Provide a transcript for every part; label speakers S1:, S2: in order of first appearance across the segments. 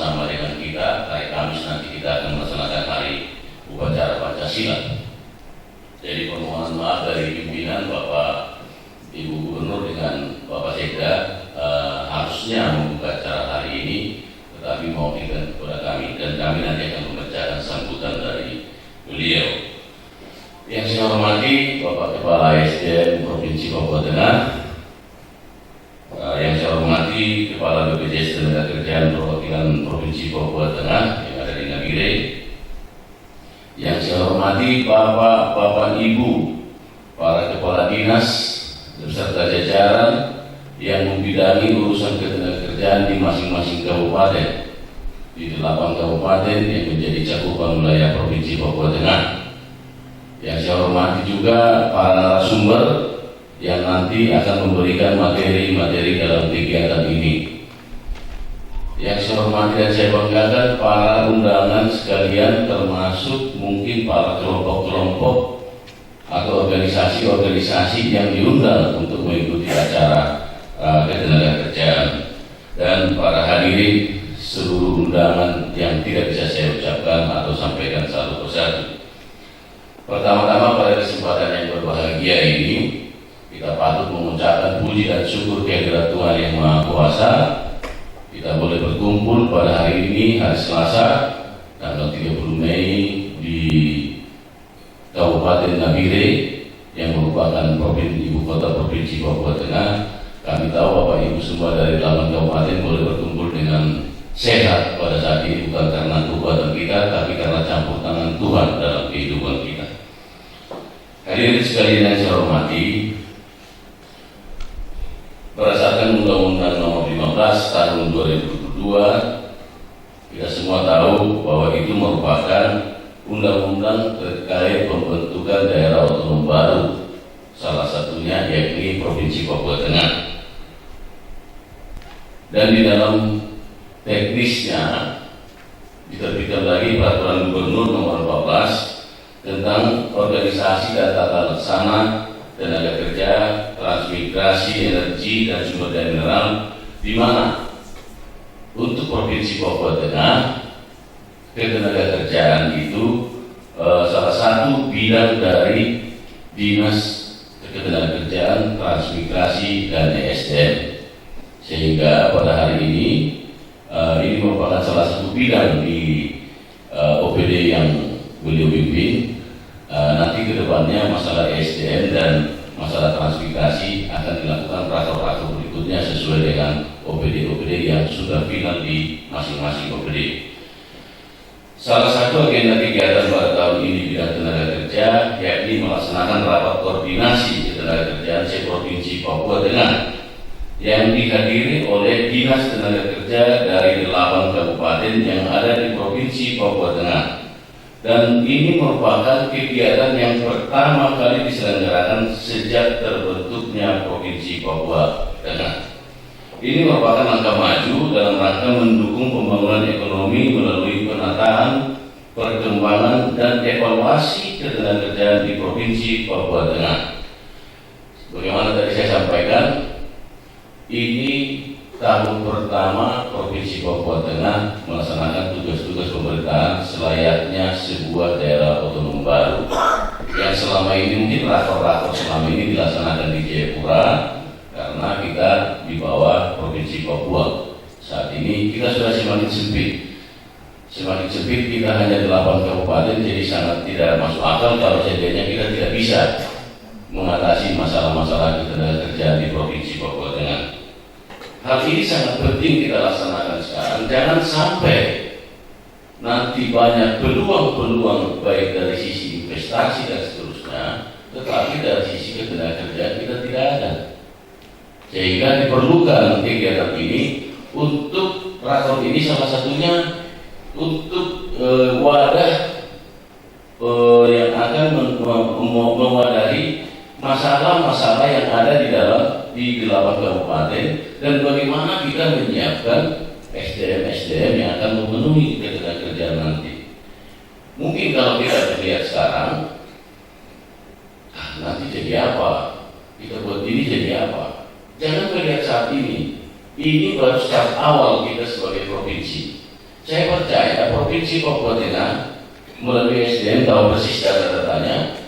S1: bersama-sama dengan kita. Hari Kamis nanti kita akan melaksanakan hari upacara Pancasila. Jadi permohonan maaf dari pimpinan Bapak Ibu Gubernur dengan Bapak Sekda harusnya membuka acara hari ini, tetapi mewakilkan kepada kami, dan kami nanti akan membacakan sambutan dari beliau. Yang saya hormati Bapak Kepala SDM Provinsi Papua Tengah, yang saya hormati Kepala BPJS Ketenagakerjaan Perwakilan Provinsi Papua Tengah yang ada di Nabire, yang saya hormati Bapak Ibu, para Kepala Dinas beserta jajaran yang membidangi urusan ketenagakerjaan di masing-masing kabupaten, di 8 kabupaten yang menjadi cakupan wilayah Provinsi Papua Tengah. Yang saya hormati juga para narasumber yang nanti akan memberikan materi-materi dalam kegiatan ini. Yang saya hormati dan saya banggakan para undangan sekalian, termasuk mungkin para kelompok-kelompok atau organisasi-organisasi yang diundang untuk mengikuti acara ketenagakerjaan, dan para hadirin seluruh undangan yang tidak bisa saya ucapkan atau sampaikan satu persatu. Pertama-tama, pada kesempatan yang berbahagia ini kita patut mengucapkan puji dan syukur kehadirat Tuhan Yang Maha Kuasa. Kita boleh berkumpul pada hari ini, hari Selasa, tanggal 30 Mei di Kabupaten Nabire yang merupakan ibu kota Provinsi Papua Tengah. Kami tahu Bapak Ibu semua dari 8 kabupaten boleh berkumpul dengan sehat pada saat ini, bukan karena kekuatan kita, tapi karena campur tangan Tuhan dalam kehidupan kita. Hadirin sekalian yang saya hormati, berdasarkan Undang-Undang Nomor 15 Tahun 2022, kita semua tahu bahwa itu merupakan undang-undang terkait pembentukan daerah otonom baru, salah satunya yakni Provinsi Papua Tengah. Dan di dalam teknisnya diterbitkan lagi Peraturan Gubernur Nomor 14 tentang organisasi dan tata laksana tenaga kerja, transmigrasi, energi, dan sumber daya mineral, di mana untuk Provinsi Papua Tengah ketenagakerjaan itu salah satu bidang dari Dinas Ketenagakerjaan, Transmigrasi, dan ESDM. Sehingga pada hari ini merupakan salah satu bidang di OPD yang beliau pimpin. Nanti ke depannya masalah ESDM dan masalah transmigrasi akan dilakukan rakor-rakor berikutnya sesuai dengan OPD-OPD yang sudah final di masing-masing OPD. Salah satu agenda kegiatan pada tahun ini bidang tenaga kerja yakni melaksanakan rapat koordinasi ketenagakerjaan se-Provinsi Papua Tengah yang dihadiri oleh Dinas Tenaga Kerja dari 8 kabupaten yang ada di Provinsi Papua Tengah. Dan ini merupakan kegiatan yang pertama kali diselenggarakan sejak terbentuknya Provinsi Papua Tengah. Ini merupakan langkah maju dalam rangka mendukung pembangunan ekonomi melalui penataan, perkembangan, dan evaluasi ketenagakerjaan di Provinsi Papua Tengah. Bagaimana tadi saya sampaikan, ini tahun pertama Provinsi Papua Tengah melaksanakan tugas-tugas pemerintahan selayaknya sebuah daerah otonom baru yang selama ini mungkin rakor-rakor selama ini dilaksanakan di Jayapura karena kita di bawah Provinsi Papua. Saat ini kita sudah semakin sempit, kita hanya 8 kabupaten, jadi sangat tidak masuk akal kalau seandainya kita tidak bisa mengatasi masalah-masalah ketenagakerjaan di Provinsi Papua Tengah. Hal ini sangat penting kita laksanakan sekarang. Jangan sampai nanti banyak peluang-peluang baik dari sisi investasi dan seterusnya, tetapi dari sisi ketenagakerjaan kita tidak ada. Sehingga diperlukan kegiatan ini untuk rakor ini, salah satunya untuk wadah yang akan mewadahi masalah-masalah yang ada di 8 kabupaten, dan bagaimana kita menyiapkan SDM-SDM yang akan memenuhi ketenagakerjaan nanti. Mungkin kalau kita lihat sekarang, nanti jadi apa? Kita buat ini jadi apa? Jangan melihat saat ini. Ini baru start awal kita sebagai provinsi. Saya percaya Provinsi Papua Tengah melalui SDM tahu persis data-datanya,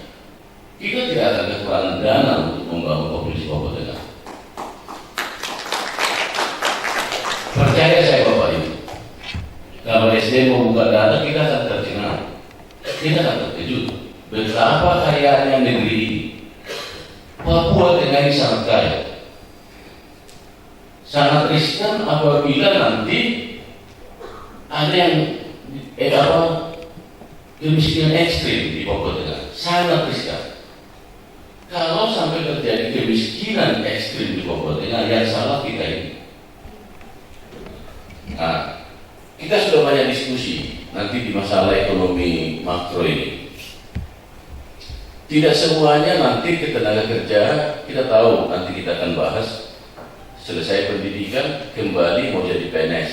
S1: kita tidak akan kekurangan dana untuk membangun Provinsi Papua Tengah. Percaya saya Bapak Ibu. Kalau SDM membuka data, kita akan tercengang, kita akan terkejut betapa kayanya negeri ini. Papua Tengah ini sangat kaya. Sangat riskan apabila nanti ada yang kemiskinan ekstrim di Papua Tengah. Sangat riskan. Kalau sampai terjadi kemiskinan ekstrim di Papua Tengah, yang salah kita ini. Nah, kita sudah banyak diskusi nanti di masalah ekonomi makro ini. Tidak semuanya nanti ketenaga kerja, kita tahu nanti kita akan bahas, selesai pendidikan kembali mau jadi PNS,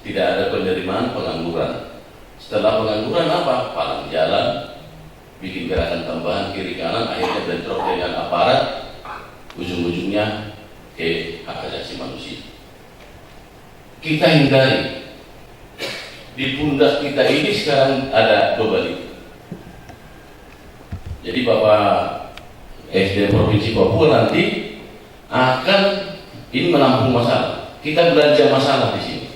S1: tidak ada penerimaan pengangguran. Setelah pengangguran apa? Palang jalan, bikin gerakan tambahan kiri kanan, akhirnya bentrok dengan aparat, ujung-ujungnya ke hak asasi manusia. Kita hindari. Di pundak kita ini sekarang ada beban itu. Jadi Bapak SDM Provinsi Papua nanti akan ini menampung masalah. Kita belanja masalah di sini.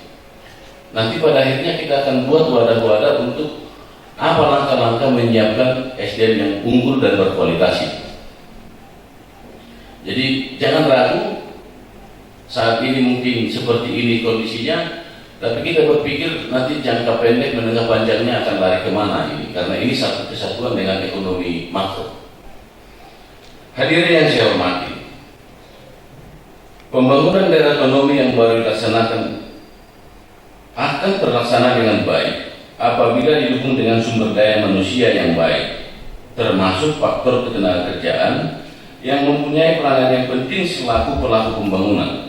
S1: Nanti pada akhirnya kita akan buat wadah-wadah untuk apa langkah-langkah menyiapkan SDM yang unggul dan berkualitas. Jadi jangan ragu, saat ini mungkin seperti ini kondisinya, tapi kita berpikir nanti jangka pendek menengah panjangnya akan lari kemana ini, karena ini satu kesatuan dengan ekonomi makro. Hadirin yang saya hormati, pembangunan daerah ekonomi yang baru dilaksanakan akan terlaksana dengan baik apabila didukung dengan sumber daya manusia yang baik, termasuk faktor ketenagakerjaan yang mempunyai peranan yang penting selaku pelaku pembangunan.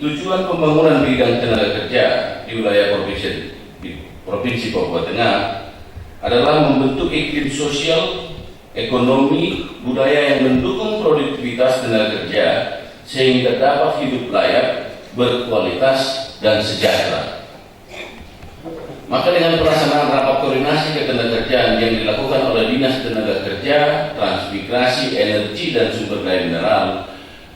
S1: Tujuan pembangunan bidang tenaga kerja di wilayah Provinsi Papua Tengah adalah membentuk iklim sosial, ekonomi, budaya yang mendukung produktivitas tenaga kerja sehingga dapat hidup layak, berkualitas, dan sejahtera. Maka dengan pelaksanaan rapat koordinasi ketenagakerjaan yang dilakukan oleh Dinas Tenaga Kerja, Transmigrasi, Energi, dan Sumber Daya Mineral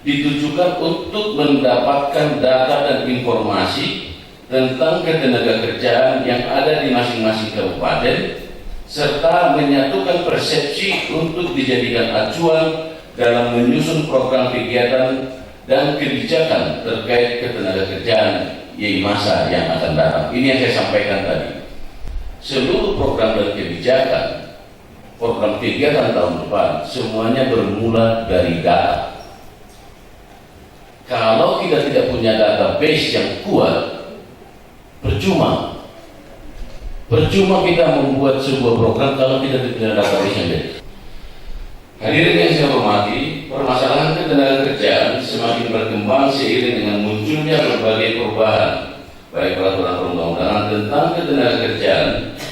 S1: ditujukan untuk mendapatkan data dan informasi tentang ketenagakerjaan yang ada di masing-masing kabupaten, serta menyatukan persepsi untuk dijadikan acuan dalam menyusun program kegiatan dan kebijakan terkait ketenagakerjaan di masa yang akan datang. Ini yang saya sampaikan tadi. Seluruh program dan kebijakan, program kegiatan tahun depan, semuanya bermula dari data. Kalau kita tidak punya database yang kuat, percuma kita membuat sebuah program kalau kita tidak punya database yang baik. Hadirin yang saya hormati, permasalahan ketenagakerjaan semakin berkembang seiring dengan munculnya berbagai perubahan, baik peraturan perundang-undangan tentang ketenagakerjaan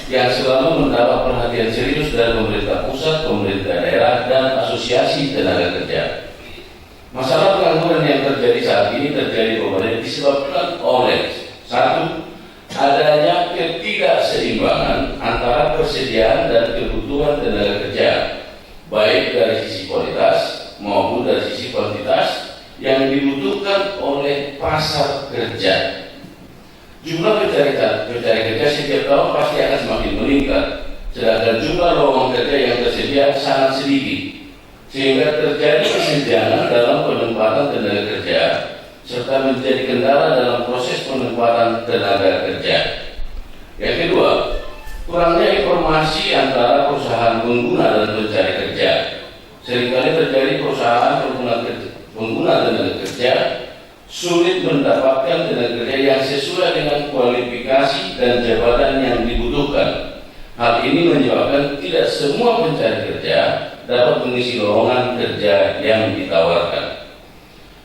S1: yang selalu mendapat perhatian serius dari pemerintah pusat, pemerintah daerah, dan asosiasi tenaga kerja. Masalah pengangguran yang terjadi saat ini terjadi disebabkan oleh satu, adanya ketidakseimbangan antara persediaan dan kebutuhan tenaga kerja, baik dari sisi kualitas maupun dari sisi kuantitas yang dibutuhkan oleh pasar kerja. Jumlah pencari kerja setiap tahun pasti akan semakin meningkat, sedangkan jumlah lowongan kerja yang tersedia sangat sedikit, sehingga terjadi kesenjangan dalam penempatan tenaga kerja serta menjadi kendala dalam proses penempatan tenaga kerja. Yang kedua, kurangnya informasi antara perusahaan pengguna dan pencari kerja. Seringkali terjadi perusahaan pengguna tenaga kerja sulit mendapatkan tenaga kerja yang sesuai dengan kualifikasi dan jabatan yang dibutuhkan. Hal ini menyebabkan tidak semua pencari kerja dapat mengisi lowongan kerja yang ditawarkan.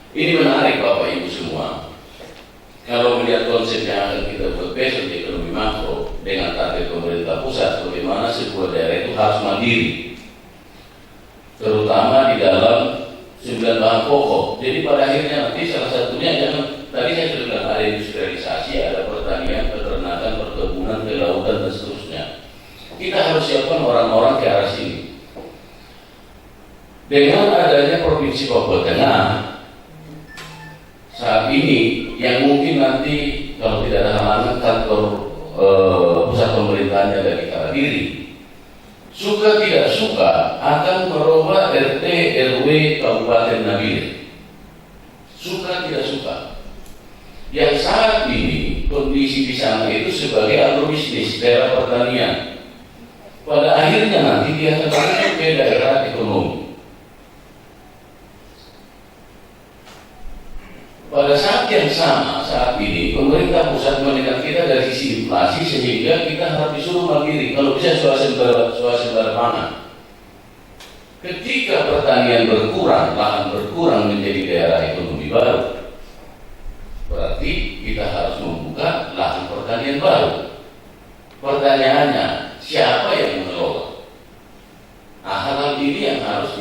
S1: Ini menarik Bapak Ibu semua. Kalau melihat konsep yang akan kita buat besok di ekonomi makro dengan target pemerintah pusat, bagaimana sebuah daerah itu harus mandiri, terutama di dalam 9 bahan pokok. Jadi pada akhirnya nanti salah satunya jangan, tadi saya sudah bilang ada industrialisasi, ada pertanian, peternakan, Dengan adanya Provinsi Papua Tengah saat ini, yang mungkin nanti kalau tidak ada halangan kantor pusat pemerintahannya dari Kaladiri, suka tidak suka akan merubah RT RW Kabupaten Nabire. Suka tidak suka. Yang saat ini kondisi di sana itu sebagai agrobisnis, daerah pertanian. Pada akhirnya nanti dia akan masuk ke daerah ekonomi. Pada saat yang sama, saat ini pemerintah pusat menekan kita dari sisi inflasi sehingga kita harus disuruh mandiri. Kalau bisa swasembada pangan. Ketika pertanian berkurang, lahan berkurang menjadi daerah ekonomi baru, berarti kita harus membuka lahan pertanian baru. Pertanyaannya, siapa yang mengelola? Nah, hal-hal ini yang harus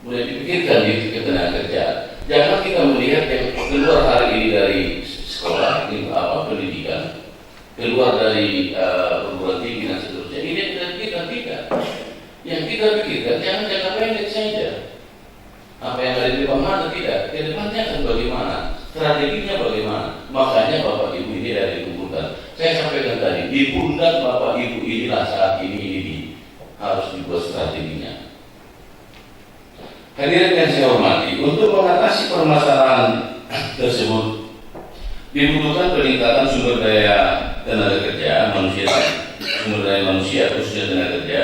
S1: mulai dipikirkan di ketenaga kerja. Jangan kita melihat yang keluar hari ini dari sekolah, pendidikan, keluar dari perguruan tinggi dan seterusnya. Ini kita tidak. Yang kita pikirkan jangan jangka pendek saja. Apa yang ada di depan mata tidak, ke depannya akan bagaimana, strateginya bagaimana. Makanya Bapak Ibu ini dari dikumpulkan. Saya sampaikan tadi, di pundak Bapak Ibu inilah saat ini harus dibuat strateginya. Hadirin yang saya hormati, untuk mengatasi permasalahan tersebut dibutuhkan peningkatan sumber daya tenaga kerja sumber daya manusia khususnya tenaga kerja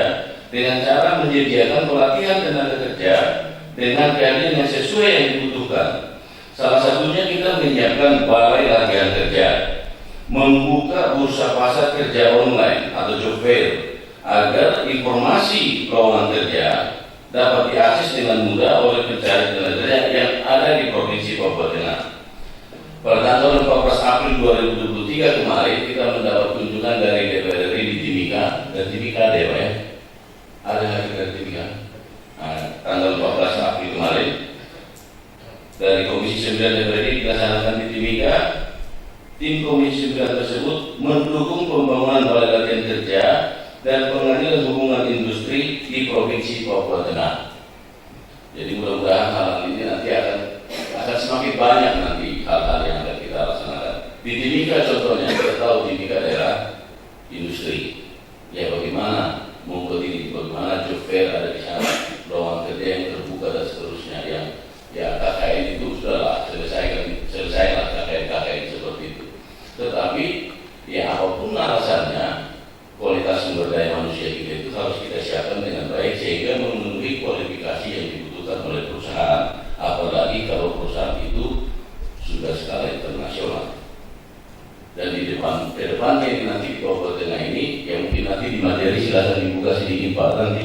S1: dengan cara menyediakan pelatihan tenaga kerja dengan keahlian yang sesuai yang dibutuhkan. Salah satunya kita menyiapkan balai latihan kerja, membuka bursa pasar kerja online atau job fair agar informasi lowongan kerja dapat diakses dengan mudah oleh pencari tenaga kerja yang ada di Provinsi Papua Tengah. Pada tanggal 14 April 2023 kemarin kita mendapat kunjungan dari DPR RI di Timika dan Timika ada ya? Ada lagi dari Timika. Nah, tanggal 14 April kemarin dari Komisi 9 DPR RI dilaksanakan di Timika. Tim Komisi 9 tersebut mendukung pembangunan balai latihan kerja dan pengadilan hubungan industri di Provinsi Papua Tengah. Jadi mudah-mudahan hal ini nanti akan semakin banyak nanti hal-hal yang akan kita laksanakan. Di Timika contohnya, kita tahu Timika daerah industri. Ya bagaimana membuat ini, bagaimana job fair ada di sana, lowongan kerja yang terbuka dan seterusnya. Yang ya KKN itu sudahlah selesailah KKN seperti itu. Tetapi ya apapun alasannya, kualitas sumber daya manusia kita itu harus kita siapkan dengan baik sehingga memenuhi kualifikasi yang dibutuhkan oleh perusahaan, apalagi kalau perusahaan itu sudah skala internasional. Dan di depannya ini nanti di Papua Tengah ini, yang mungkin nanti di materi silakan dibuka sedikit Pak nanti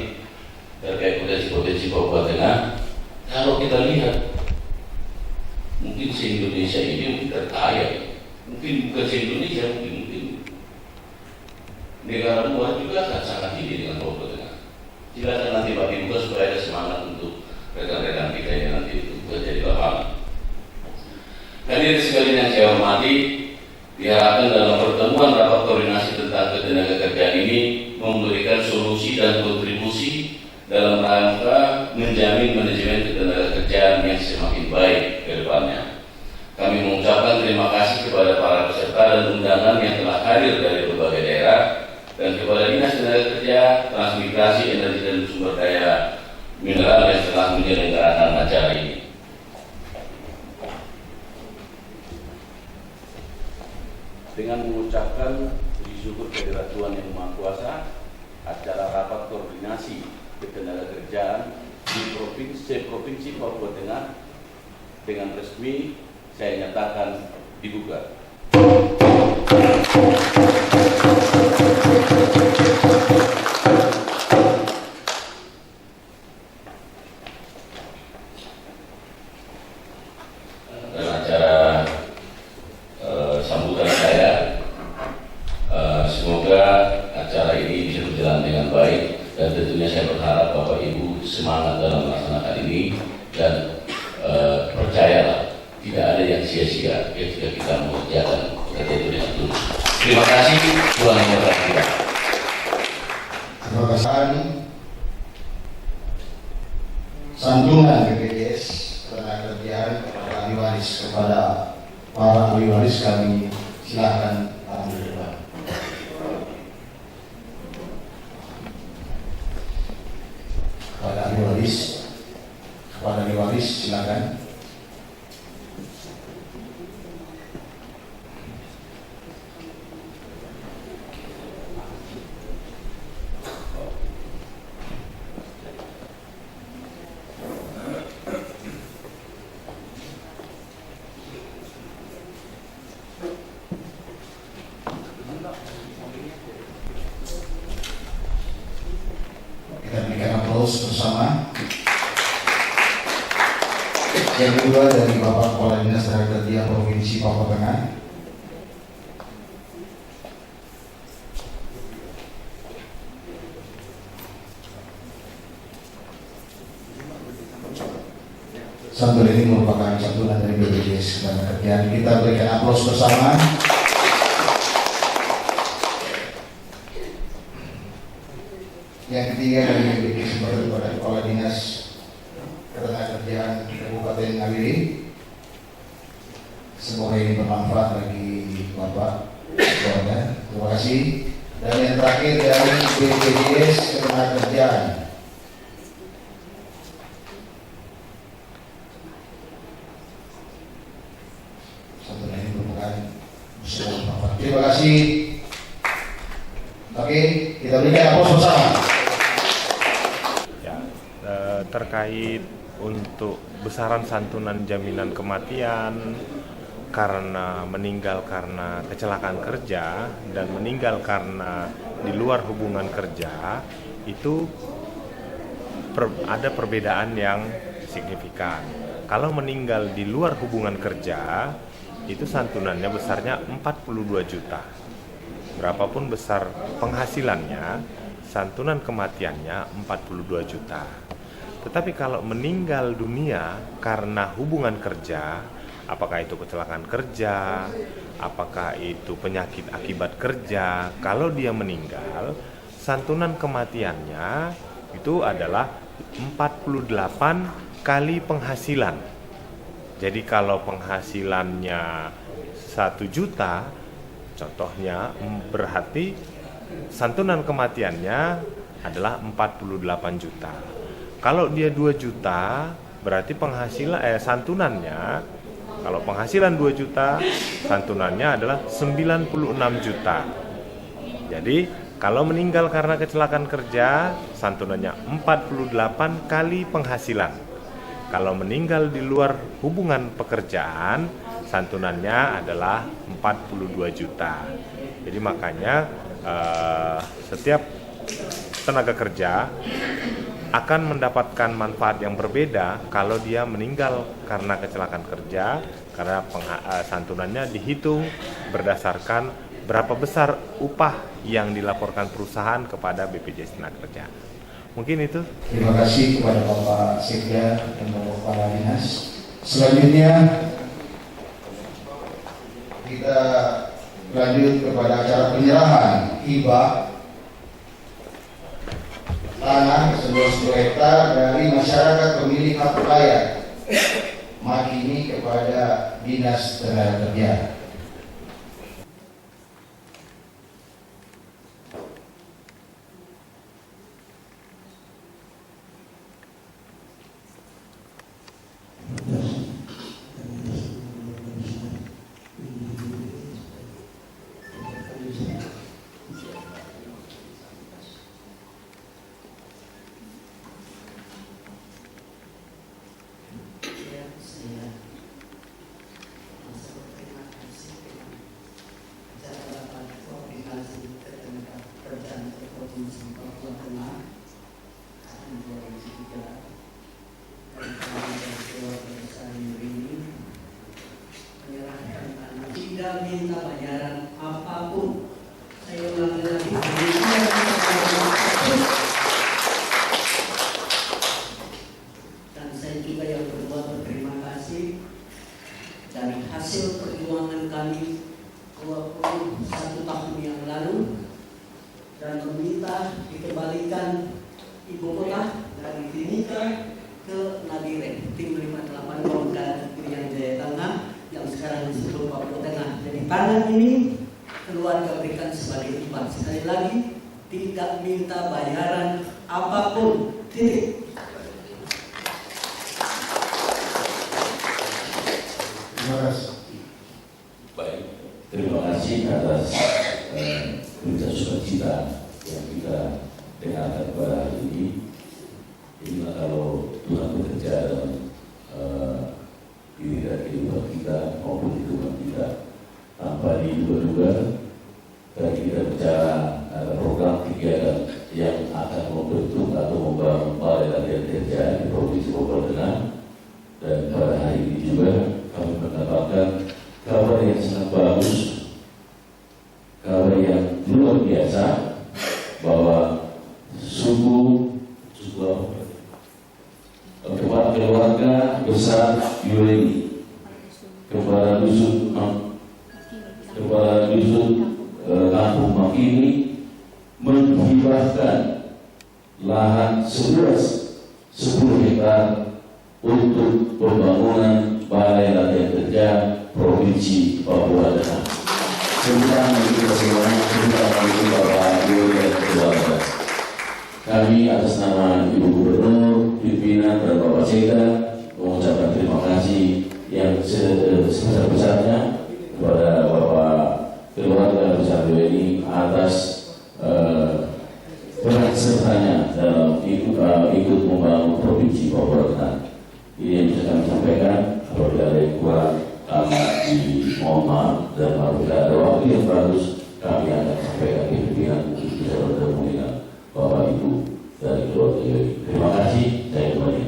S1: terkait potensi Papua Tengah. Kalau kita lihat, mungkin se-Indonesia ini mungkin terkaya, mungkin bukan se-Indonesia, mungkin negara luar juga akan sangat tinggi dengan Papua Tengah. Silakan nanti Pak dibuka supaya ada semangat untuk rekan-rekan kita yang nanti bekerja di lapangan. Hadirin sekalian yang saya hormati, diharapkan dalam pertemuan rapat koordinasi tentang ketenaga kerjaan ini memberikan solusi dan kontribusi dalam rangka menjamin manajemen ketenaga kerjaan yang semakin baik ke depannya. Kami mengucapkan terima kasih kepada para peserta dan undangan yang telah hadir dari berbagai daerah dan kepada Dinas Tenaga Kerja, Transmigrasi, Energi dan Sumber Daya Mineral yang telah menyelenggarakan acara ini. Dengan mengucapkan puji syukur kehadirat Tuhan Yang Maha Kuasa, acara rapat koordinasi ketenaga kerjaan di Provinsi Papua Tengah dengan resmi saya nyatakan dibuka. Dan acara sambutan saya, semoga acara ini bisa berjalan dengan baik dan tentunya saya berharap Bapak Ibu semangat dalam melaksanakan ini dan percayalah tidak ada yang sia-sia ketika kita mengerjakan kerja itu dengan tulus. Terima kasih, Tuhan memberkati kita.
S2: Terima kasih. santunan BPJS Ketenagakerjaan kepada ahli waris. Kepada para ahli waris kami silakan tamu di depan. Kepada ahli waris silakan. Kita berikan aplaus bersama. Yang kedua dari Bapak Kepala Dinas Tenaga Provinsi Papua Tengah. Santunan ini merupakan santunan dari BPJS Ketenagakerjaan. Kita berikan aplaus bersama. Yang ketiga dari BPJS kepada Kepala Dinas Ketenagakerjaan Kabupaten Nabire. Semoga ini bermanfaat bagi Bapak keluarga. Terima kasih. Dan yang terakhir dari BPJS Ketenagakerjaan. Santunan ini merupakan sebuah bermanfaat. Terima kasih. Oke, kita berikan aplaus bersama.
S3: Terkait untuk besaran santunan jaminan kematian karena meninggal karena kecelakaan kerja dan meninggal karena di luar hubungan kerja itu ada perbedaan yang signifikan. Kalau meninggal di luar hubungan kerja itu santunannya besarnya 42 juta. Berapapun besar penghasilannya, santunan kematiannya 42 juta. Tetapi kalau meninggal dunia karena hubungan kerja, apakah itu kecelakaan kerja, apakah itu penyakit akibat kerja, kalau dia meninggal, santunan kematiannya itu adalah 48 kali penghasilan. Jadi kalau penghasilannya 1 juta, contohnya berarti santunan kematiannya adalah 48 juta. Kalau dia 2 juta, berarti santunannya, kalau penghasilan 2 juta, santunannya adalah 96 juta. Jadi, kalau meninggal karena kecelakaan kerja, santunannya 48 kali penghasilan. Kalau meninggal di luar hubungan pekerjaan, santunannya adalah 42 juta. Jadi makanya setiap tenaga kerja akan mendapatkan manfaat yang berbeda kalau dia meninggal karena kecelakaan kerja, karena santunannya dihitung berdasarkan berapa besar upah yang dilaporkan perusahaan kepada BPJS Tenagakerjaan. Mungkin itu.
S2: Terima kasih kepada Bapak Sekda dan Bapak Kepala Dinas. Selanjutnya kita lanjut kepada acara penyerahan hibah tanah seluas 2 hektar dari masyarakat pemilik hak layak Makini kepada Dinas Tenagakerjaan.
S4: Tidak minta bayaran apapun. Saya ulangi lagi. Dan saya juga yang berterima kasih dari hasil perjuangan kami 21 tahun yang lalu dan meminta dikembalikan ibu kota dari Timika ke ke Nadiren, tim 58 Komda Irian Jaya Tengah yang sekarang disebut Papua Tengah. Jadi tangan ini keluarga berikan sebagai hibah. Sekali lagi, tidak minta bayaran apapun, titik.
S2: Terima kasih.
S1: Baik, terima kasih atas berita sukacita yang kita dengarkan pada hari ini. Inilah kalau Tuhan bekerja dalam diri dan kehidupan kita maupun kehidupan kita tanpa diduga-duga. Tadi kita bicara ada program kegiatan yang akan membentuk atau membangun balai latihan kerja di Provinsi Papua Tengah, dan pada hari ini juga kami mendapatkan kabar yang sangat bagus, kabar yang luar biasa, bahwa kepada keluarga besar Yuleni, kepada dusun Kampung Makini menghibahkan lahan seluas 10 hektar untuk pembangunan Balai Latihan Kerja Provinsi Papua Tengah. Tentang kita semuanya, tentang itu Bapak Yuli dan keluarga. Kami atas nama Ibu Gubernur, pimpinan dan Bapak Sekda mengucapkan terima kasih yang sebesar-besarnya kepada Bapak keluarga besar WNI atas peran sertanya dalam ikut membangun Provinsi Papua Tengah. Ini yang bisa kami sampaikan. Apabila ada yang kurang, kami dimohon maaf, dan apabila ada waktu yang bagus, kami akan sampaikan ke pimpinan untuk bisa bertemu dengan Bapak Ibu dari keluarga WNI. Terima kasih. Saya kembali.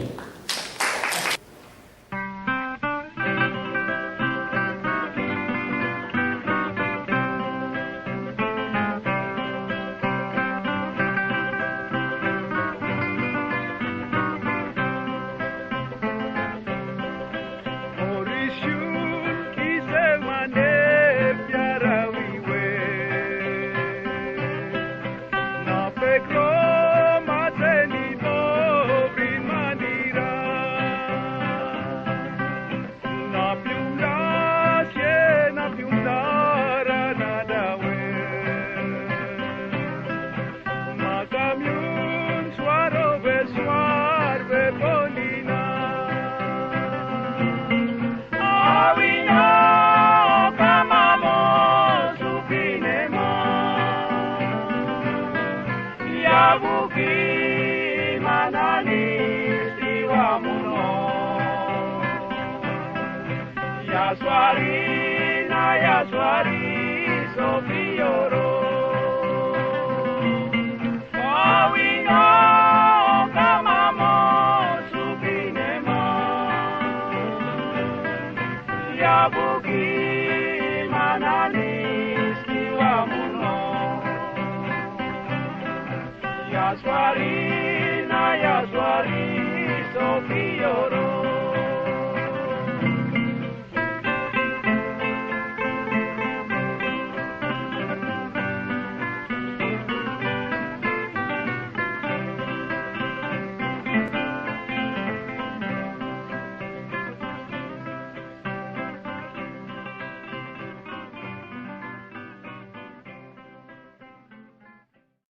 S5: Yaswari, Sophia.